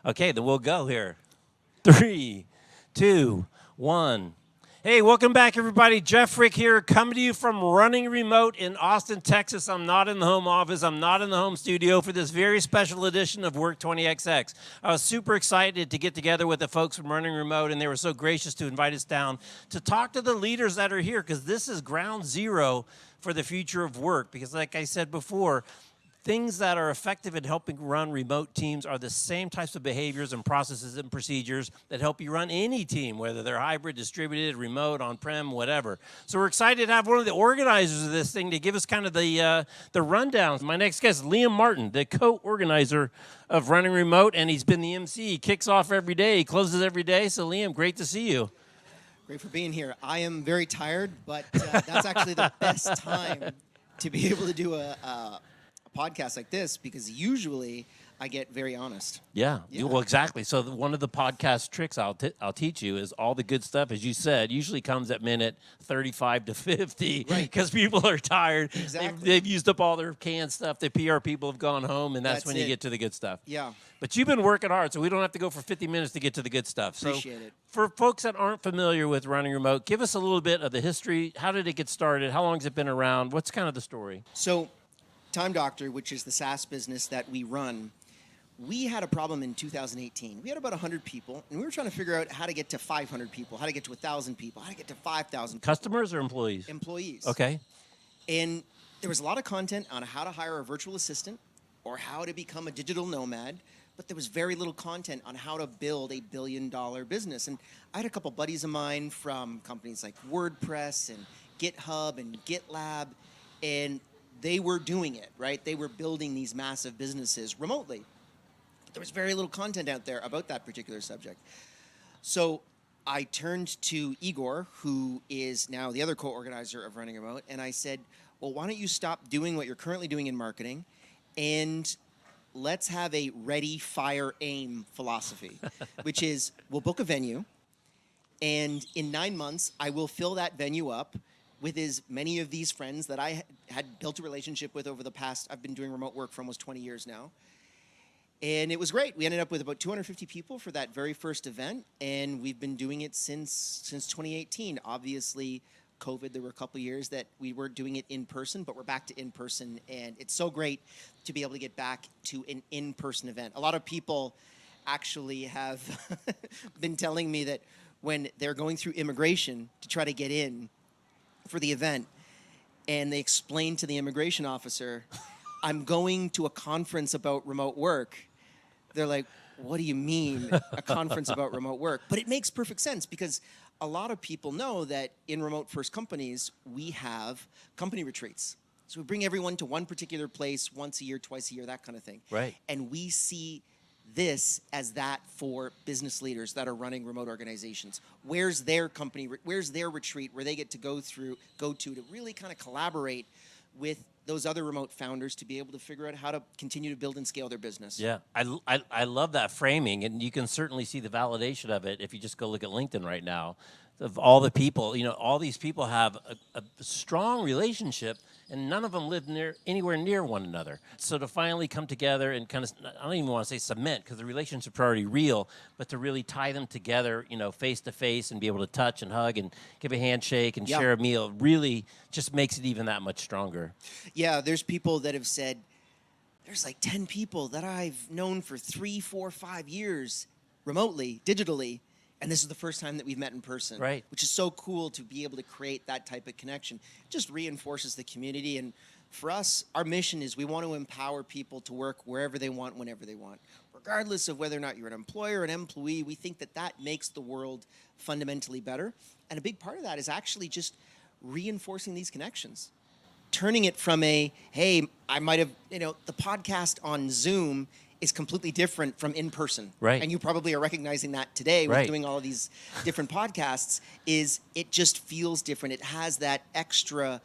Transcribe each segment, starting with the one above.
Okay, then we'll go here. 3, 2, 1. Hey, welcome back, everybody. Jeff Frick here, coming to you from Running Remote in Austin, Texas. I'm not in the home office. I'm not in the home studio for this very special edition of Work 20XX. I was super excited to get together with the folks from Running Remote, and they were so gracious to invite us down to talk to the leaders that are here, because this is ground zero for the future of work. Because like I said before, things that are effective in helping run remote teams are the same types of behaviors and processes and procedures that help you run any team, whether they're hybrid, distributed, remote, on-prem, whatever. So we're excited to have one of the organizers of this thing to give us kind of the rundown. My next guest is Liam Martin, the co-organizer of Running Remote, and he's been the MC. He kicks off every day. He closes every day. So Liam, great to see you. Great for being here. I am very tired, but that's actually the best time to be able to do a podcast like this, because usually I get very honest. Yeah. Well, exactly. So one of the podcast tricks I'll teach you is all the good stuff, as you said, usually comes at minute 35 to 50, right? Because people are tired. Exactly. They've used up all their canned stuff. The PR people have gone home, and that's when you get to the good stuff. Yeah. But you've been working hard, so we don't have to go for 50 minutes to get to the good stuff. Appreciate it. For folks that aren't familiar with Running Remote, give us a little bit of the history. How did it get started? How long has it been around? What's kind of the story? So Time Doctor, which is the SaaS business that we run, we had a problem in 2018. We had about 100 people, and we were trying to figure out how to get to 500 people, how to get to 1,000 people, how to get to 5,000 people. Customers or employees? Employees. Okay. And there was a lot of content on how to hire a virtual assistant or how to become a digital nomad, but there was very little content on how to build a billion-dollar business. And I had a couple buddies of mine from companies like WordPress and GitHub and GitLab, and they were doing it, right? They were building these massive businesses remotely. But there was very little content out there about that particular subject. So I turned to Igor, who is now the other co-organizer of Running Remote, and I said, well, why don't you stop doing what you're currently doing in marketing, and let's have a ready, fire, aim philosophy, which is we'll book a venue, and in 9 months, I will fill that venue up with as many of these friends that I had built a relationship with over the past, I've been doing remote work for almost 20 years now. And it was great. We ended up with about 250 people for that very first event, and we've been doing it since 2018. Obviously, COVID, there were a couple years that we weren't doing it in person, but we're back to in person, and it's so great to be able to get back to an in-person event. A lot of people actually have been telling me that when they're going through immigration to try to get in for the event, and they explain to the immigration officer, I'm going to a conference about remote work. They're like, what do you mean, a conference about remote work? But it makes perfect sense, because a lot of people know that in remote first companies, we have company retreats. So we bring everyone to one particular place once a year, twice a year, that kind of thing. Right. And we see this as that for business leaders that are running remote organizations. Where's their company, where's their retreat where they get to go to really kind of collaborate with those other remote founders to be able to figure out how to continue to build and scale their business. Yeah, I love that framing, and you can certainly see the validation of it if you just go look at LinkedIn right now. Of all the people, all these people have a strong relationship, and none of them live anywhere near one another. So to finally come together and kind of, I don't even want to say cement, because the relationships are already real, but to really tie them together, face to face, and be able to touch and hug and give a handshake and share a meal, really just makes it even that much stronger. Yeah, there's people that have said, there's like 10 people that I've known for 3, 4, 5 years remotely, digitally, and this is the first time that we've met in person. Right. Which is so cool to be able to create that type of connection. It just reinforces the community. And for us, our mission is we want to empower people to work wherever they want, whenever they want. Regardless of whether or not you're an employer or an employee, we think that that makes the world fundamentally better. And a big part of that is actually just reinforcing these connections. Turning it from hey, I might have, the podcast on Zoom is completely different from in person. Right. And you probably are recognizing that today with doing all of these different podcasts, is it just feels different. It has that extra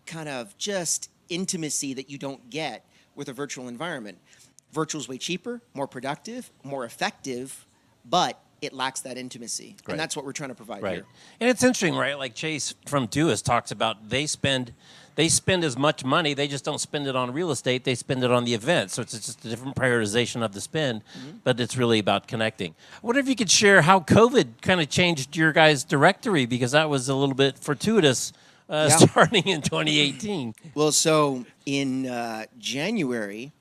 kind of just intimacy that you don't get with a virtual environment. Virtual is way cheaper, more productive, more effective, but it lacks that intimacy. Right. And that's what we're trying to provide here. And it's interesting, right? Like Chase from Doist talks about, they spend they spend as much money. They just don't spend it on real estate. They spend it on the event. So it's just a different prioritization of the spend, but it's really about connecting. I wonder if you could share how COVID kind of changed your guys' directory, because that was a little bit fortuitous starting in 2018. Well, so in January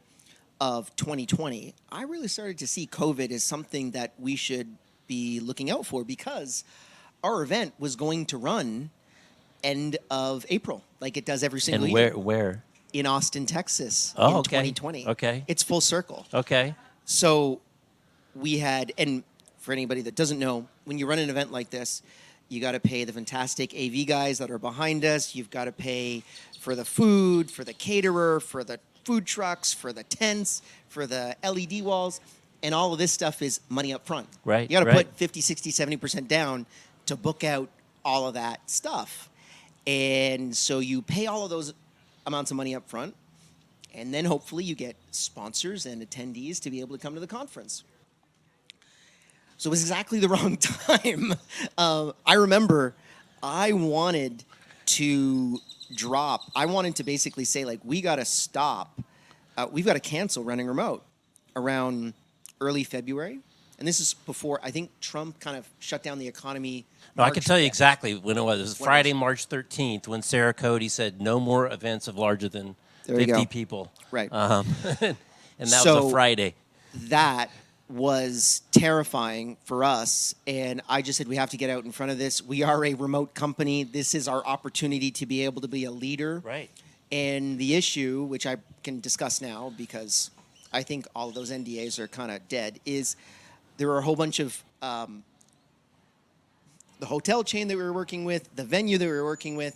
of 2020, I really started to see COVID as something that we should be looking out for, because our event was going to run end of April, like it does every single year. And where? In Austin, Texas, in okay. 2020. Okay. It's full circle. Okay. So we had, and for anybody that doesn't know, when you run an event like this, you got to pay the fantastic AV guys that are behind us. You've got to pay for the food, for the caterer, for the food trucks, for the tents, for the LED walls, and all of this stuff is money up front. Right. You got to right. put 50, 60, 70% down to book out all of that stuff. And so you pay all of those amounts of money up front, and then hopefully you get sponsors and attendees to be able to come to the conference. So it was exactly the wrong time. I remember I wanted to basically say, like, we got to stop. We've got to cancel running remote around early February. And this is before, I think, Trump kind of shut down the economy. No, I can tell you exactly when it was. It was Friday, March 13th, when Sarah Cody said no more events of larger than 50 people. Right. And that was a Friday. That was terrifying for us. And I just said, we have to get out in front of this. We are a remote company. This is our opportunity to be able to be a leader. Right. And the issue, which I can discuss now because I think all of those NDAs are kind of dead, is there were a whole bunch of the hotel chain that we were working with, the venue that we were working with,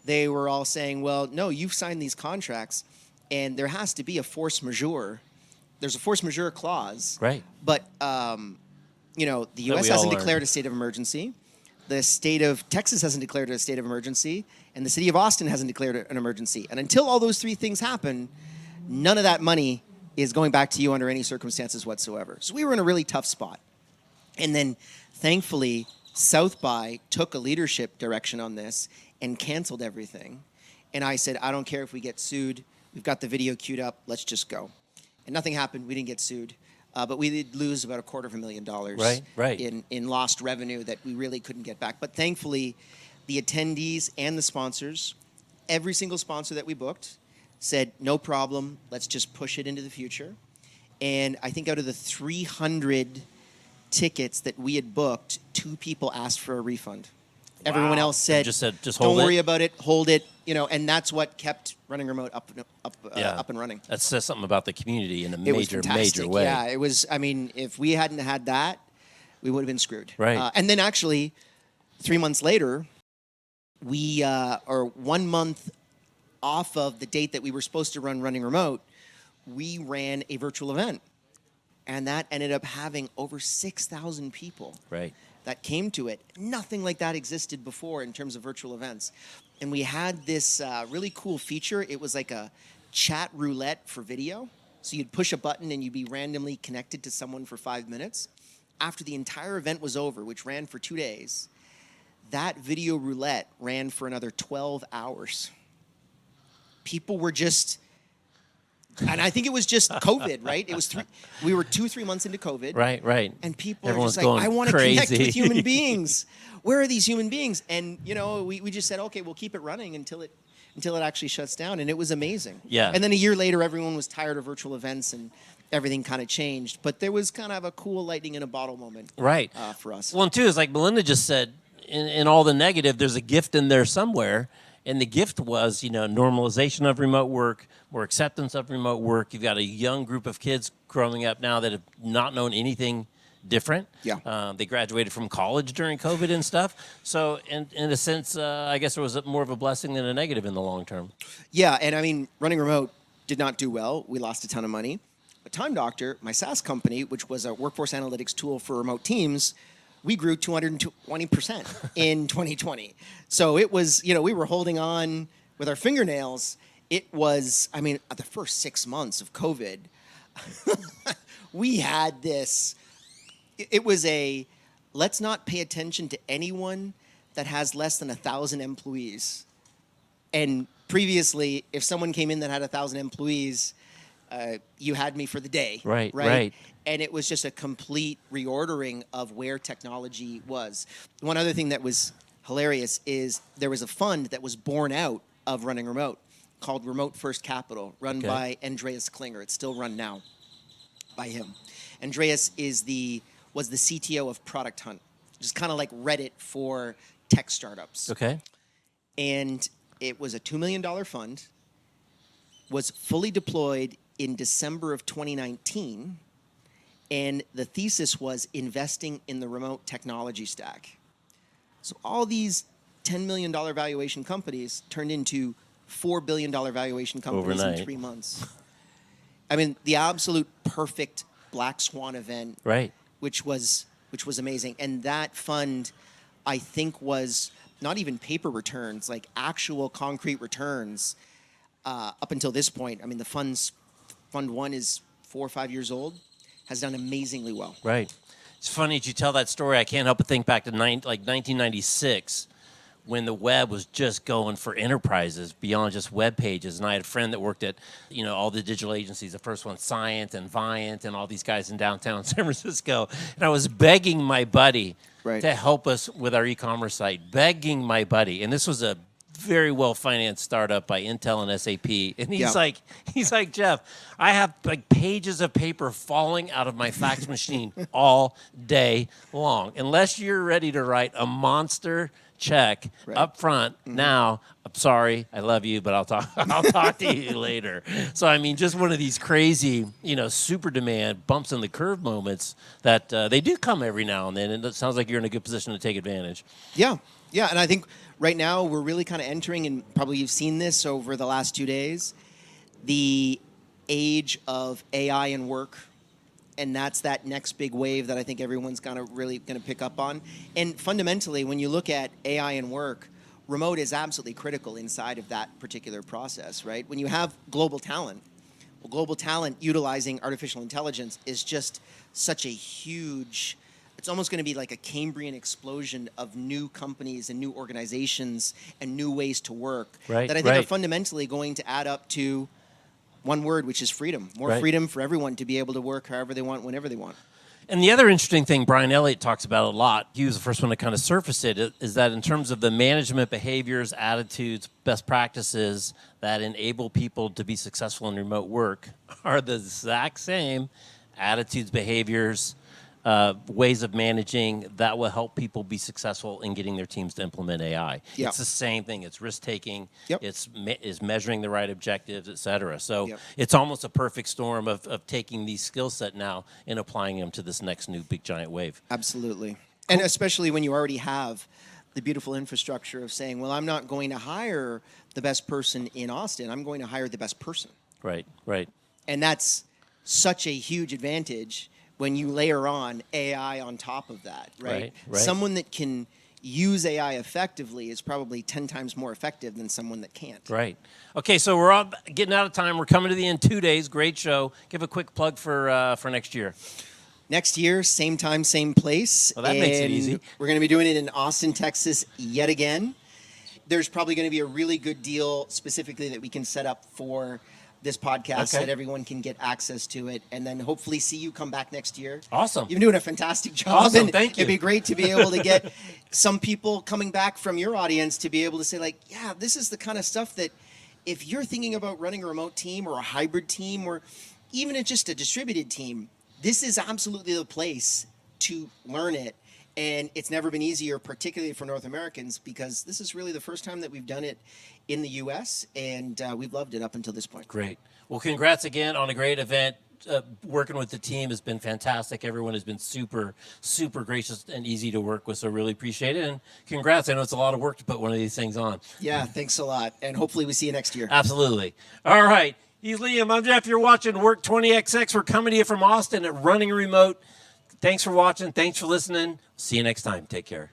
they were all saying, well, no, you've signed these contracts, and there has to be a force majeure. There's a force majeure clause. Right. But, the U.S. hasn't declared a state of emergency. The state of Texas hasn't declared a state of emergency. And the city of Austin hasn't declared an emergency. And until all those three things happen, none of that money is going back to you under any circumstances whatsoever. So we were in a really tough spot. And then, thankfully, South by took a leadership direction on this and canceled everything. And I said, I don't care if we get sued. We've got the video queued up. Let's just go. And nothing happened. We didn't get sued. But we did lose about $250,000 right. in lost revenue that we really couldn't get back. But thankfully, the attendees and the sponsors, every single sponsor that we booked, said, no problem, let's just push it into the future. And I think out of the 300 tickets that we had booked, 2 people asked for a refund. Wow. Everyone else said, just hold don't worry about it, hold it, and that's what kept Running Remote up and running. That says something about the community in a major way. Yeah, it was, if we hadn't had that, we would have been screwed. Right. And then actually, 3 months later, we, or 1 month off of the date that we were supposed to run Running Remote, we ran a virtual event. And that ended up having over 6,000 people that came to it. Nothing like that existed before in terms of virtual events. And we had this really cool feature. It was like a chat roulette for video. So you'd push a button and you'd be randomly connected to someone for 5 minutes. After the entire event was over, which ran for 2 days, that video roulette ran for another 12 hours. People were just, and I think it was just COVID, right? It was we were 2-3 months into COVID. Right. And people Everyone's are just like, I want to connect crazy. with human beings. Where are these human beings? And, we just said, okay, we'll keep it running until it actually shuts down. And it was amazing. Yeah. And then a year later, everyone was tired of virtual events and everything kind of changed. But there was kind of a cool lightning in a bottle moment for us. Well, and too, it's like Melinda just said, in all the negative, there's a gift in there somewhere. And the gift was, normalization of remote work, more acceptance of remote work. You've got a young group of kids growing up now that have not known anything different. Yeah. They graduated from college during COVID and stuff. So in a sense, I guess it was more of a blessing than a negative in the long term. Yeah, and Running Remote did not do well. We lost a ton of money. But Time Doctor, my SaaS company, which was a workforce analytics tool for remote teams, we grew 220% in 2020. So it was, we were holding on with our fingernails. It was, the first 6 months of COVID, we had this, it was let's not pay attention to anyone that has less than 1,000 employees. And previously, if someone came in that had 1,000 employees, you had me for the day. Right. And it was just a complete reordering of where technology was. One other thing that was hilarious is there was a fund that was born out of running remote called Remote First Capital, run by Andreas Klinger. It's still run now by him. Andreas was the CTO of Product Hunt, which is kind of like Reddit for tech startups. Okay. And it was a $2 million fund, was fully deployed in December of 2019, and the thesis was investing in the remote technology stack. So all these $10 million valuation companies turned into $4 billion valuation companies overnight in 3 months. I mean, the absolute perfect black swan event, Right. which was amazing. And that fund, I think, was not even paper returns, like actual concrete returns up until this point. I mean, Fund 1 is 4 or 5 years old, has done amazingly well. Right. It's funny that you tell that story. I can't help but think back to 1996 when the web was just going for enterprises beyond just web pages. And I had a friend that worked at, all the digital agencies, the first one, Scient and Viant and all these guys in downtown San Francisco. And I was begging my buddy to help us with our e-commerce site, begging my buddy. And this was a very well-financed startup by Intel and SAP. And he's like, Jeff, I have like pages of paper falling out of my fax machine all day long. Unless you're ready to write a monster check up front now, I'm sorry, I love you, but I'll talk to you later. So I mean, just one of these crazy, super demand bumps in the curve moments that they do come every now and then, and it sounds like you're in a good position to take advantage. Yeah, and I think right now we're really kind of entering, and probably you've seen this over the last 2 days, the age of AI and work. And that's that next big wave that I think everyone's really going to pick up on. And fundamentally, when you look at AI and work, remote is absolutely critical inside of that particular process, right? When you have global talent, global talent utilizing artificial intelligence is just such a huge, it's almost going to be like a Cambrian explosion of new companies and new organizations and new ways to work that I think are fundamentally going to add up to one word, which is freedom. More freedom for everyone to be able to work however they want, whenever they want. And the other interesting thing Brian Elliott talks about a lot, he was the first one to kind of surface it, is that in terms of the management behaviors, attitudes, best practices that enable people to be successful in remote work are the exact same attitudes, behaviors, ways of managing that will help people be successful in getting their teams to implement AI. Yep. It's the same thing. It's risk-taking. Yep. It's measuring the right objectives, et cetera. So it's almost a perfect storm of taking these skill set now and applying them to this next new big giant wave. Absolutely. Cool. And especially when you already have the beautiful infrastructure of saying, well, I'm not going to hire the best person in Austin. I'm going to hire the best person. Right. And that's such a huge advantage when you layer on AI on top of that, right? Someone that can use AI effectively is probably 10 times more effective than someone that can't. Right. Okay, so we're all getting out of time. We're coming to the end. 2 days. Great show. Give a quick plug for next year. Next year, same time, same place. Well, that makes it easy. We're going to be doing it in Austin, Texas, yet again. There's probably going to be a really good deal specifically that we can set up for this podcast so that everyone can get access to it, and then hopefully see you come back next year. Awesome. You're doing a fantastic job. Awesome, thank you. It'd be great to be able to get some people coming back from your audience to be able to say, like, yeah, this is the kind of stuff that if you're thinking about running a remote team or a hybrid team or even just a distributed team, this is absolutely the place to learn it. And it's never been easier, particularly for North Americans, because this is really the first time that we've done it in the U.S., and we've loved it up until this point. Great. Well, congrats again on a great event. Working with the team has been fantastic. Everyone has been super, super gracious and easy to work with, so really appreciate it. And congrats. I know it's a lot of work to put one of these things on. Yeah, thanks a lot. And hopefully we see you next year. Absolutely. All right. He's Liam. I'm Jeff. You're watching Work 20XX. We're coming to you from Austin at Running Remote. Thanks for watching. Thanks for listening. See you next time. Take care.